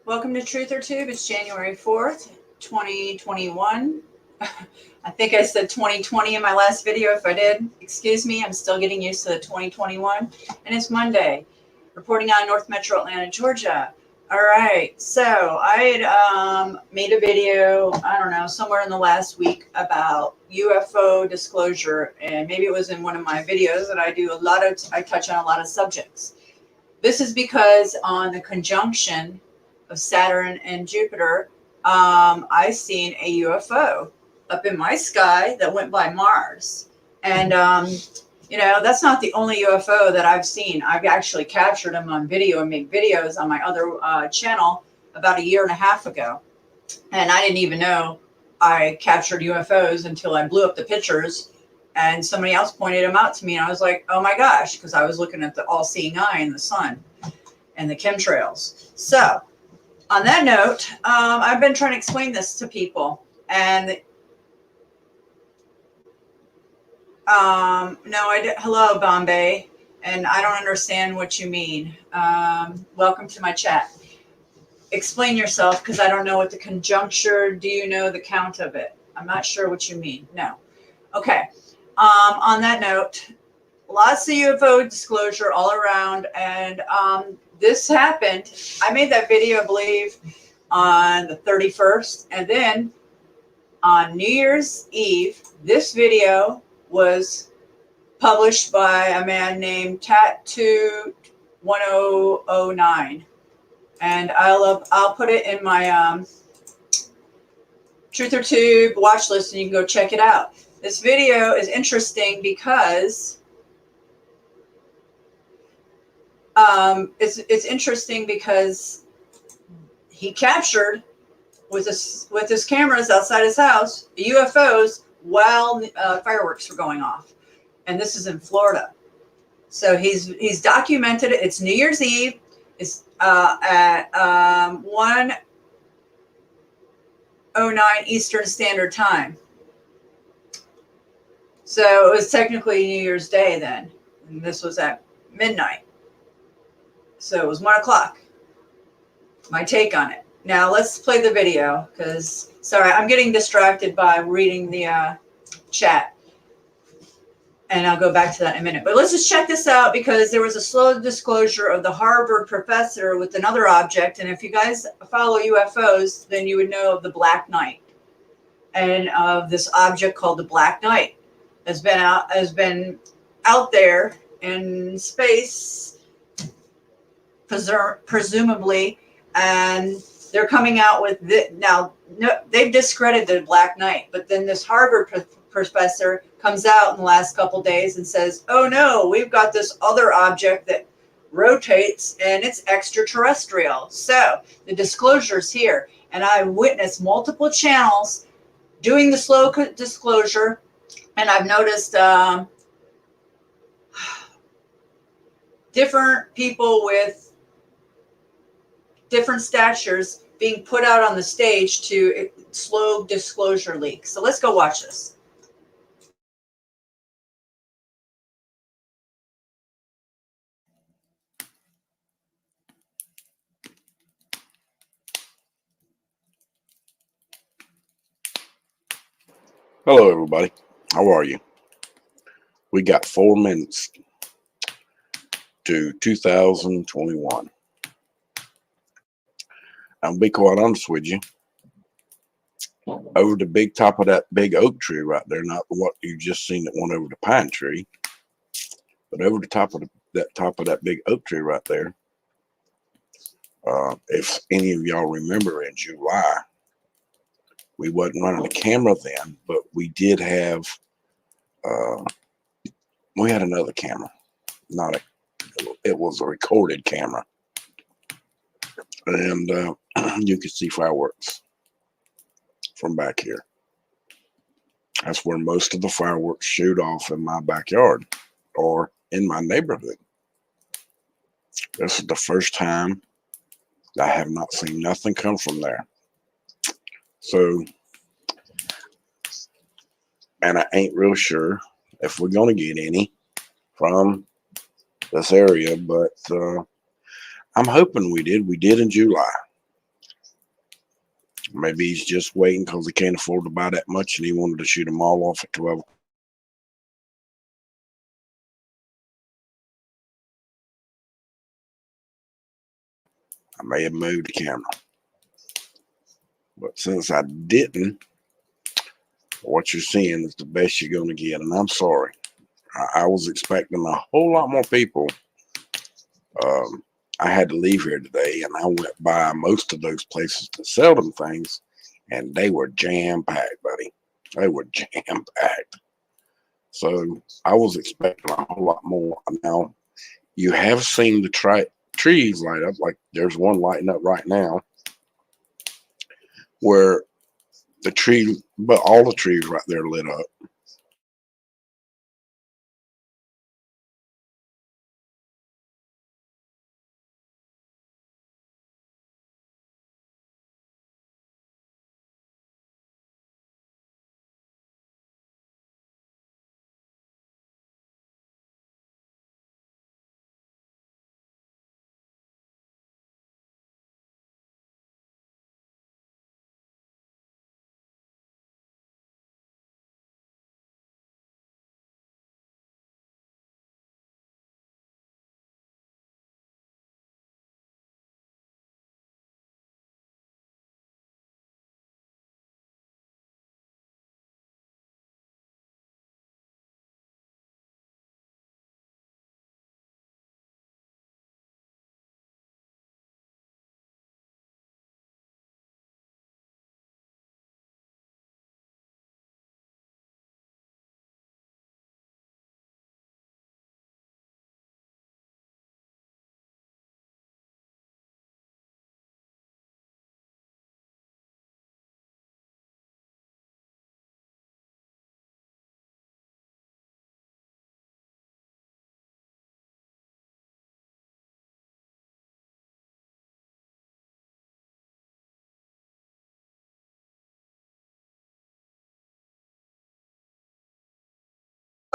Welcome to Truth or Tube. It's January 4th, 2021. I think I said 2020 in my last video. If I did, excuse me. I'm still getting used to the 2021. And it's Monday. Reporting on North Metro Atlanta, Georgia. All right. So I had made a video, I don't know, somewhere in the last week about UFO disclosure. And maybe it was in one of my videos that I touch on a lot of subjects. This is because on the conjunction of Saturn and Jupiter, I seen a UFO up in my sky that went by Mars. And, that's not the only UFO that I've seen. I've actually captured them on video and made videos on my other channel about 1.5 years ago. And I didn't even know I captured UFOs until I blew up the pictures and somebody else pointed them out to me. And I was like, oh my gosh, because I was looking at the all-seeing eye in the sun and the chemtrails. So on that note, I've been trying to explain this to people, and hello, Bombay, and I don't understand what you mean. Welcome to my chat. Explain yourself, because I don't know what the conjuncture. Do you know the count of it? I'm not sure what you mean. No. Okay. On that note, lots of UFO disclosure all around, and this happened. I made that video, I believe, on the 31st, and then on New Year's Eve, this video was published by a man named Tattoo1009, and I'll put it in my Truth or Tube watch list, and you can go check it out. This video is interesting because it's interesting because he captured with his cameras outside his house UFOs while fireworks were going off, and this is in Florida. So he's documented it. It's New Year's Eve. It's at 1:09 Eastern Standard Time. So it was technically New Year's Day then, and this was at midnight. So it was 1 o'clock. My take on it. Now let's play the video, because, sorry, I'm getting distracted by reading the chat. And I'll go back to that in a minute. But let's just check this out, because there was a slow disclosure of the Harvard professor with another object. And if you guys follow UFOs, then you would know of the Black Knight, and of this object called the Black Knight has been out there in space, presumably, and they're coming out with this. Now, no, they've discredited the Black Knight, but then this Harvard professor comes out in the last couple days and says, oh no, we've got this other object that rotates and it's extraterrestrial. So the disclosure's here, and I witnessed multiple channels doing the slow disclosure, and I've noticed different people with different statures being put out on the stage to slow disclosure leak. So let's go watch this. Hello, everybody. How are you? We got 4 minutes to 2021. I'll be quite honest with you. Over the big top of that big oak tree right there, not what you just seen that went over the pine tree, but over the top of that big oak tree right there. If any of y'all remember, in July, we wasn't running a camera then, but we did have. We had another camera, it was a recorded camera, and you could see fireworks from back here. That's where most of the fireworks shoot off, in my backyard or in my neighborhood. This is the first time I have not seen nothing come from there. So, and I ain't real sure if we're going to get any from this area, but I'm hoping we did. We did in July. Maybe he's just waiting because he can't afford to buy that much and he wanted to shoot them all off at 12. I may have moved the camera. But since I didn't, what you're seeing is the best you're going to get. And I'm sorry. I was expecting a whole lot more people. I had to leave here today, and I went by most of those places to sell them things, and they were jam-packed, buddy. They were jam-packed. So I was expecting a whole lot more. Now, you have seen the trees light up, like there's one lighting up right now, where the tree, but all the trees right there lit up.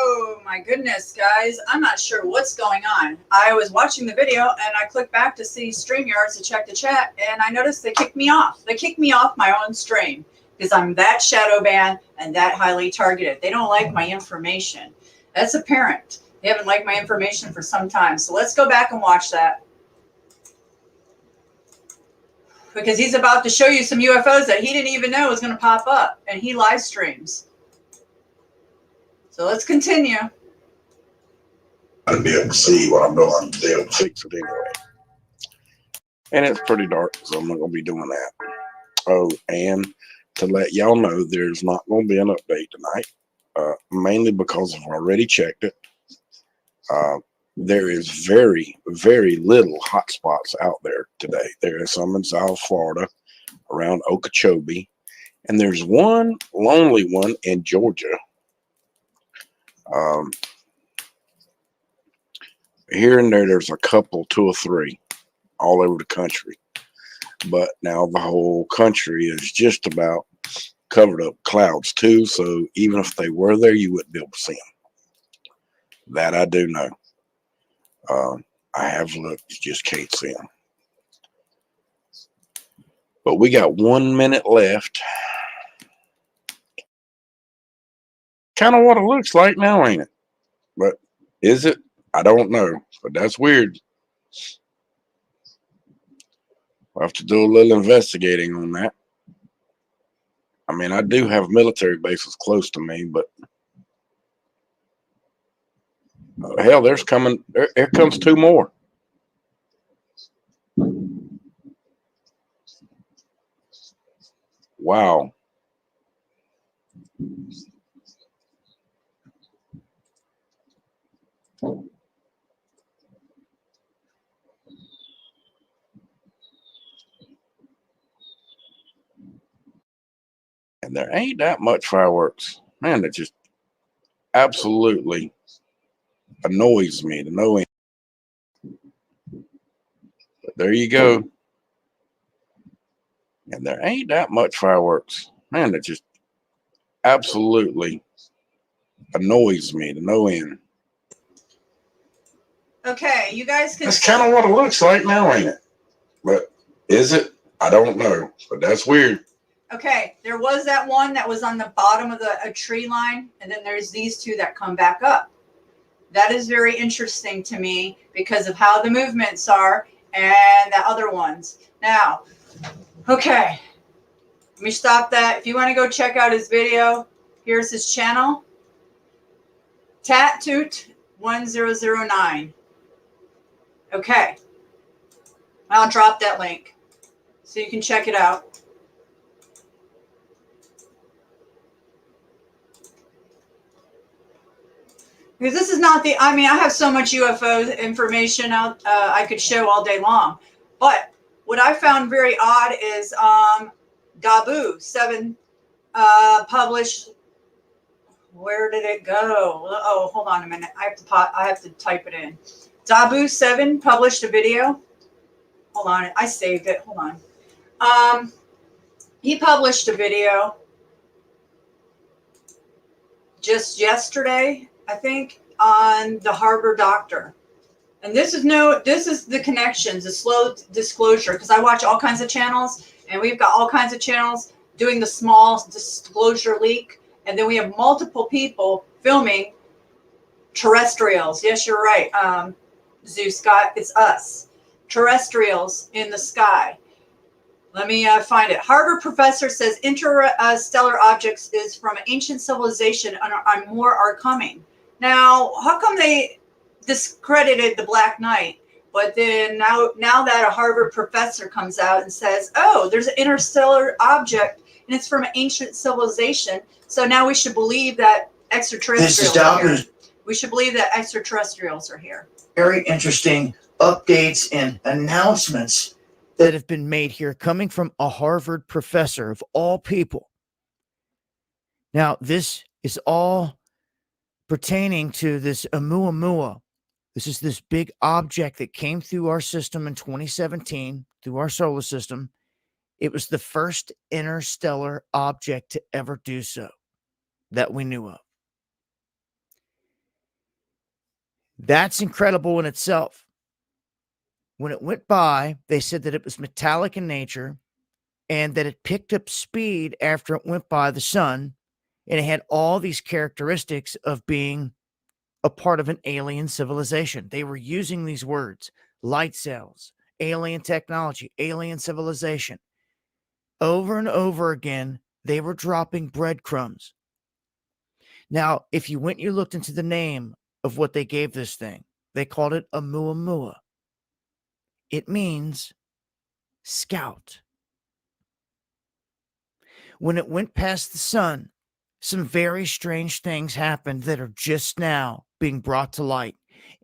Oh my goodness, guys. I'm not sure what's going on. I was watching the video and I clicked back to see StreamYards to check the chat, and I noticed they kicked me off. They kicked me off my own stream because I'm that shadow banned and that highly targeted. They don't like my information. That's apparent. They haven't liked my information for some time. So let's go back and watch that. Because he's about to show you some UFOs that he didn't even know was going to pop up, and he live streams. So let's continue. I'd be able to see what I'm doing. Be able to fix it anyway. And it's pretty dark, so I'm not going to be doing that. Oh, and to let y'all know, there's not going to be an update tonight, mainly because I've already checked it. There is very, very little hotspots out there today. There are some in South Florida, around Okeechobee, and there's one lonely one in Georgia. Here and there's a couple, 2 or 3, all over the country. But now the whole country is just about covered up clouds too. So even if they were there, you wouldn't be able to see them. That I do know. I have looked, just can't see them. But we got 1 minute left. Kind of what it looks like now, ain't it? But is it? I don't know. But that's weird. I'll have to do a little investigating on that. I mean, I do have military bases close to me, but hell, there's coming. Here comes 2 more. Wow. And there ain't that much fireworks. Man, it just absolutely annoys me to no end. But there you go. And there ain't that much fireworks. Man, it just absolutely annoys me to no end. Okay, you guys can. That's kind of what it looks like now, ain't it? But is it? I don't know. But that's weird. Okay, there was that one that was on the bottom of a tree line, and then there's these two that come back up. That is very interesting to me because of how the movements are and the other ones. Now, okay, let me stop that. If you want to go check out his video, here's his channel, Tattoot1009. Okay, I'll drop that link so you can check it out. Because this is not I have so much UFO information out I could show all day long. But what I found very odd is Gabu 7 published. Where did it go? Oh, hold on a minute. I have to type it in. Dabu 7 published a video. Hold on. I saved it. Hold on. He published a video just yesterday, I think, on the Harbor Doctor. And this is the connections, the slow disclosure, because I watch all kinds of channels, and we've got all kinds of channels doing the small disclosure leak. And then we have multiple people filming terrestrials. Yes, you're right. Zeus Scott, it's us. Terrestrials in the sky. Let me find it. Harvard professor says interstellar objects is from ancient civilization and more are coming. Now, how come they discredited the Black Knight? But then now that a Harvard professor comes out and says, oh, there's an interstellar object and it's from ancient civilization. So now we should believe that extraterrestrials are here. We should believe that extraterrestrials are here. Very interesting updates and announcements that have been made here coming from a Harvard professor of all people. Now, this is all pertaining to this Oumuamua. This is this big object that came through our system in 2017, through our solar system. It was the first interstellar object to ever do so that we knew of. That's incredible in itself. When it went by, they said that it was metallic in nature and that it picked up speed after it went by the sun, and it had all these characteristics of being a part of an alien civilization. They were using these words: light sails, alien technology, alien civilization. Over and over again, they were dropping breadcrumbs. Now, if you went and you looked into the name of what they gave this thing, they called it Oumuamua. It means scout. When it went past the sun, some very strange things happened that are just now being brought to light.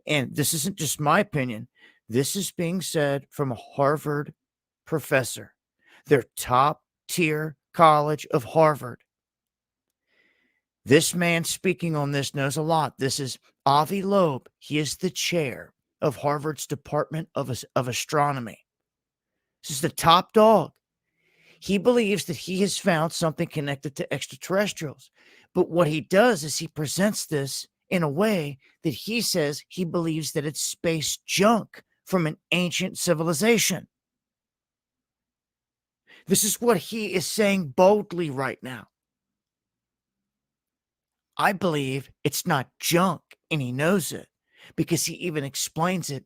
And this isn't just my opinion. This is being said from a Harvard professor, their top tier college of Harvard. This man speaking on this knows a lot. This is Avi Loeb. He is the chair of Harvard's Department of Astronomy. This is the top dog. He believes that he has found something connected to extraterrestrials. But what he does is he presents this in a way that he says he believes that it's space junk from an ancient civilization. This is what he is saying boldly right now. I believe it's not junk, and he knows it because he even explains it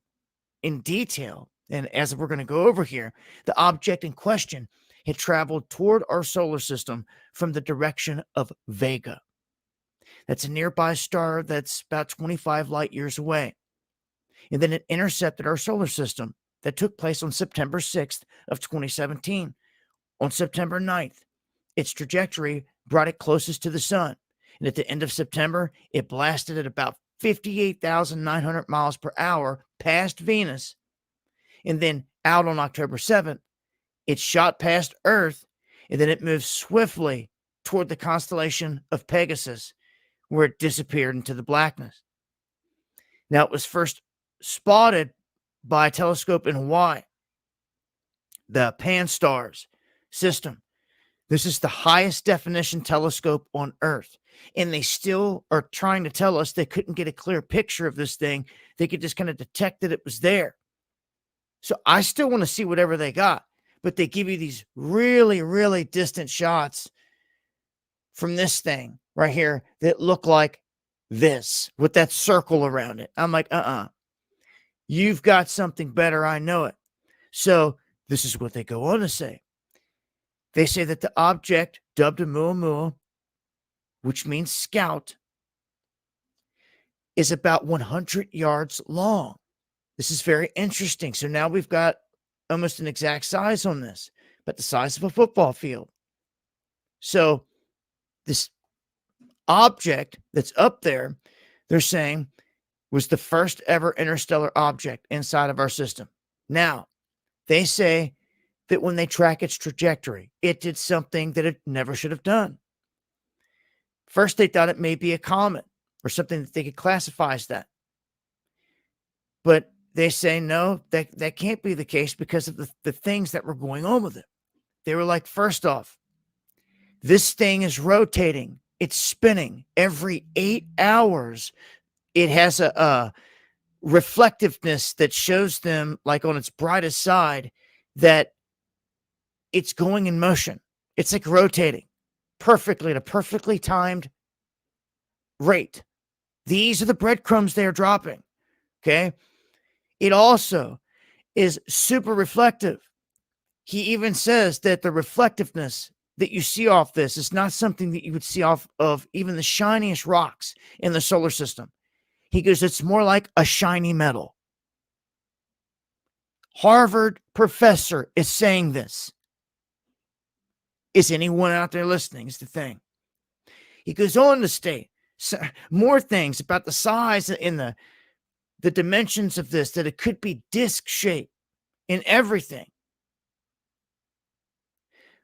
in detail. And as we're going to go over here, the object in question had traveled toward our solar system from the direction of Vega. That's a nearby star that's about 25 light years away. And then it intercepted our solar system. That took place on September 6th of 2017. On September 9th, its trajectory brought it closest to the sun. And at the end of September, it blasted at about 58,900 miles per hour past Venus. And then out on October 7th, it shot past Earth, and then it moved swiftly toward the constellation of Pegasus, where it disappeared into the blackness. Now, it was first spotted by a telescope in Hawaii, the Pan-STARRS system. This is the highest definition telescope on Earth. And they still are trying to tell us they couldn't get a clear picture of this thing. They could just kind of detect that it was there. So I still want to see whatever they got. but they give you these really, really distant shots from this thing right here that look like this with that circle around it. I'm like, you've got something better. I know it. So this is what they go on to say. They say that the object, dubbed Oumuamua, which means scout, is about 100 yards long. This is very interesting. So now we've got almost an exact size on this, but the size of a football field. So this object that's up there, they're saying, was the first ever interstellar object inside of our system. Now, they say that when they track its trajectory, it did something that it never should have done. First, they thought it may be a comet or something that they could classify as that. But they say, no, that can't be the case because of the things that were going on with it. They were like, first off, this thing is rotating. It's spinning every 8 hours. It has a reflectiveness that shows them, like on its brightest side, that it's going in motion. It's like rotating perfectly at a perfectly timed rate. These are the breadcrumbs they're dropping. Okay. It also is super reflective. He even says that the reflectiveness that you see off this is not something that you would see off of even the shiniest rocks in the solar system. He goes, it's more like a shiny metal. Harvard professor is saying this. Is anyone out there listening? Is the thing. He goes on to state more things about the size and the dimensions of this, that it could be disc shaped and everything.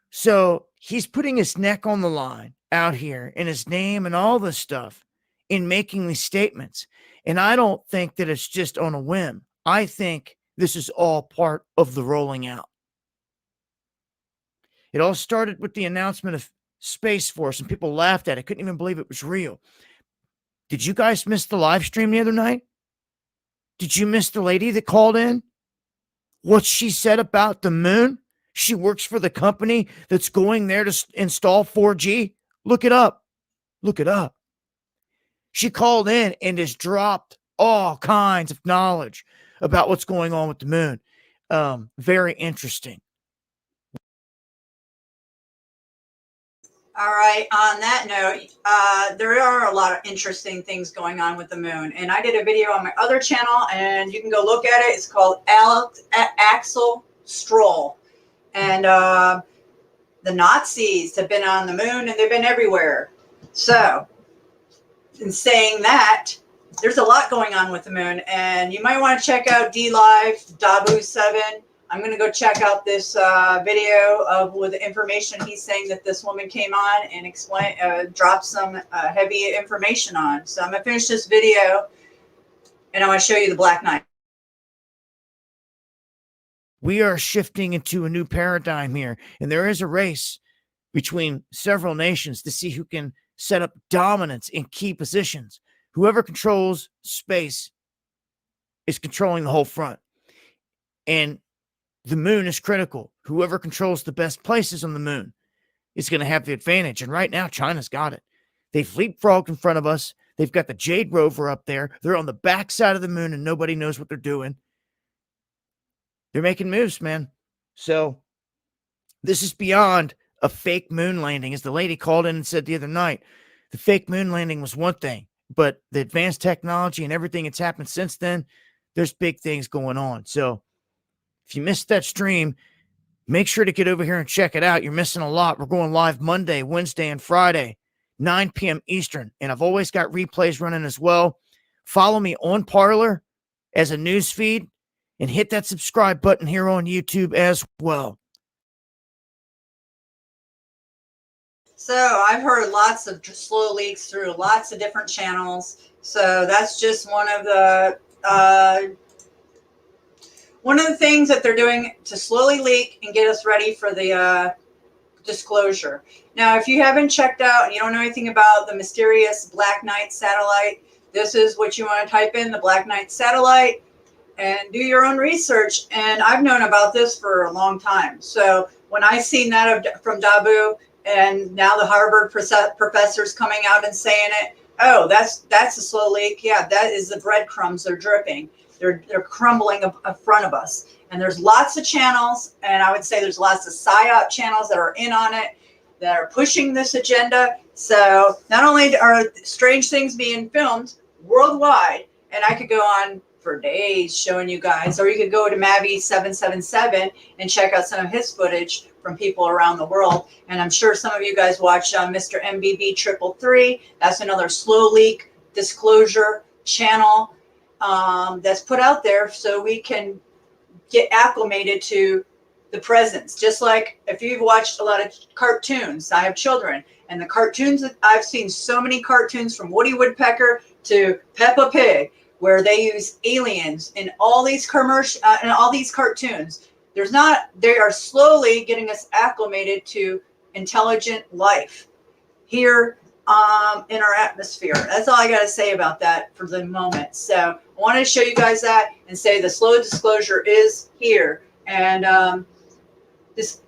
So he's putting his neck on the line out here and his name and all this stuff in making these statements. And I don't think that it's just on a whim. I think this is all part of the rolling out. It all started with the announcement of Space Force, and people laughed at it. Couldn't even believe it was real. Did you guys miss the live stream the other night? Did you miss the lady that called in? What she said about the moon? She works for the company that's going there to install 4G. Look it up. Look it up. She called in and has dropped all kinds of knowledge about what's going on with the moon. Very interesting. All right. On that note, there are a lot of interesting things going on with the moon. And I did a video on my other channel, and you can go look at it. It's called Axel Stroll. And the Nazis have been on the moon, and they've been everywhere. So, in saying that, there's a lot going on with the moon. And you might want to check out DLive, Dabu7. I'm going to go check out this video with the information he's saying that this woman came on and dropped some heavy information on. So I'm going to finish this video, and I want to show you the Black Knight. We are shifting into a new paradigm here, and there is a race between several nations to see who can set up dominance in key positions. Whoever controls space is controlling the whole front. And the moon is critical. Whoever controls the best places on the moon is going to have the advantage. And right now, China's got it. They've leapfrogged in front of us. They've got the Jade rover up there. They're on the backside of the moon, and nobody knows what they're doing. They're making moves, man. So this is beyond a fake moon landing. As the lady called in and said the other night, the fake moon landing was one thing, but the advanced technology and everything that's happened since then, there's big things going on. So if you missed that stream, make sure to get over here and check it out. You're missing a lot. We're going live Monday, Wednesday, and Friday, 9 p.m. Eastern. And I've always got replays running as well. Follow me on Parler as a news feed, and hit that subscribe button here on YouTube as well. So I've heard lots of slow leaks through lots of different channels. So that's just one of the things that they're doing to slowly leak and get us ready for the disclosure. Now, if you haven't checked out and you don't know anything about the mysterious Black Knight satellite, this is what you want to type in, the Black Knight satellite. and do your own research. And I've known about this for a long time. So when I seen that from Dabu, and now the Harvard professors coming out and saying it, oh, that's a slow leak. Yeah, that is the breadcrumbs. They're dripping. They're crumbling in front of us. And there's lots of channels, and I would say there's lots of PSYOP channels that are in on it, that are pushing this agenda. So not only are strange things being filmed worldwide, and I could go on for days showing you guys, or you could go to Mavi777 and check out some of his footage from people around the world. And I'm sure some of you guys watch Mr. MBB 333. That's another slow leak disclosure channel that's put out there so we can get acclimated to the presence. Just like if you've watched a lot of cartoons, I have children, and the cartoons, I've seen so many cartoons from Woody Woodpecker to Peppa Pig, where they use aliens in all these commercial and all these cartoons. They are slowly getting us acclimated to intelligent life here in our atmosphere. That's all I got to say about that for the moment. So I wanted to show you guys that and say the slow disclosure is here. And just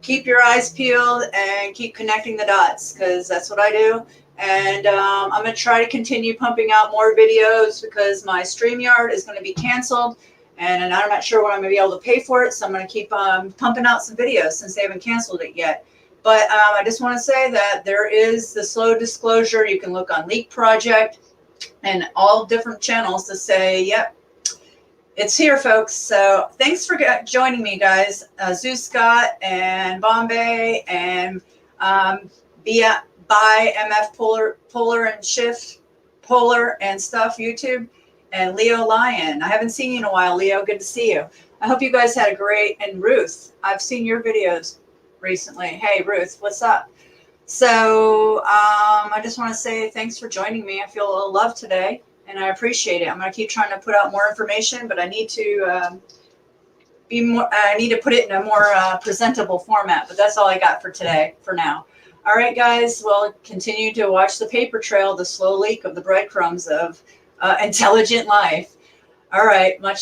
keep your eyes peeled and keep connecting the dots, because that's what I do. And I'm going to try to continue pumping out more videos because my StreamYard is going to be canceled. And I'm not sure when I'm going to be able to pay for it. So I'm going to keep pumping out some videos since they haven't canceled it yet. But I just want to say that there is the slow disclosure. You can look on Leak Project and all different channels to say, yep, it's here, folks. So thanks for joining me, guys. Zeus Scott and Bombay and by MF Polar and Shift Polar and stuff, YouTube, and Leo Lion. I haven't seen you in a while, Leo. Good to see you. I hope you guys had a great, and Ruth, I've seen your videos recently. Hey, Ruth, what's up? So I just want to say thanks for joining me. I feel a little love today, and I appreciate it. I'm going to keep trying to put out more information, but I need to I need to put it in a more presentable format. But that's all I got for today, for now. All right, guys. Well, continue to watch the paper trail, the slow leak of the breadcrumbs of intelligent life. All right, much